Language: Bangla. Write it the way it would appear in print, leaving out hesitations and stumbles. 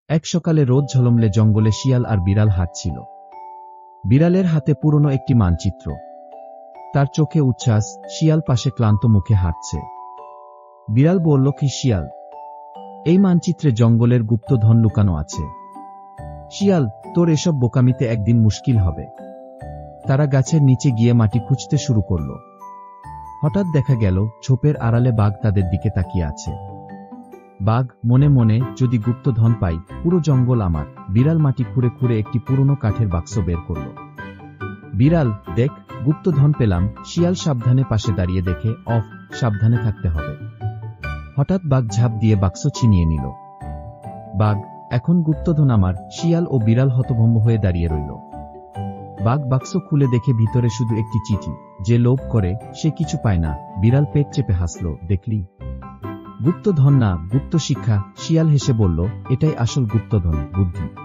এক সকালে রোদ ঝলমলে জঙ্গলে শিয়াল আর বিড়াল হাঁটছিল। বিড়ালের হাতে পুরনো একটি মানচিত্র, তার চোখে উচ্ছ্বাস। শিয়াল পাশে ক্লান্ত মুখে হাঁটছে। বিড়াল বলল, কি শিয়াল, এই মানচিত্রে জঙ্গলের গুপ্তধন লুকানো আছে। শিয়াল, তোর এসব বোকামিতে একদিন মুশকিল হবে। তারা গাছের নিচে গিয়ে মাটি খুঁজতে শুরু করল। হঠাৎ দেখা গেল ঝোপের আড়ালে বাঘ তাদের দিকে তাকিয়ে আছে। বাঘ মনে মনে, যদি গুপ্তধন পাই, পুরো জঙ্গল আমার। বিড়াল মাটি খুঁড়ে খুঁড়ে একটি পুরনো কাঠের বাক্স বের করল। বিড়াল, দেখ, গুপ্তধন পেলাম। শিয়াল সাবধানে পাশে দাঁড়িয়ে দেখে, অফ, সাবধানে থাকতে হবে। হঠাৎ বাঘ ঝাঁপ দিয়ে বাক্স ছিনিয়ে নিল। বাঘ, এখন গুপ্তধন আমার। শিয়াল ও বিড়াল হতভম্ব হয়ে দাঁড়িয়ে রইল। বাঘ বাক্স খুলে দেখে ভিতরে শুধু একটি চিঠি। যে লোভ করে সে কিছু পায় না। বিড়াল পেট চেপে হাসল, দেখলি, গুপ্তধন না, গুপ্ত শিক্ষা। শিয়াল হেসে বলল, এটাই আসল গুপ্তধন, বুদ্ধি।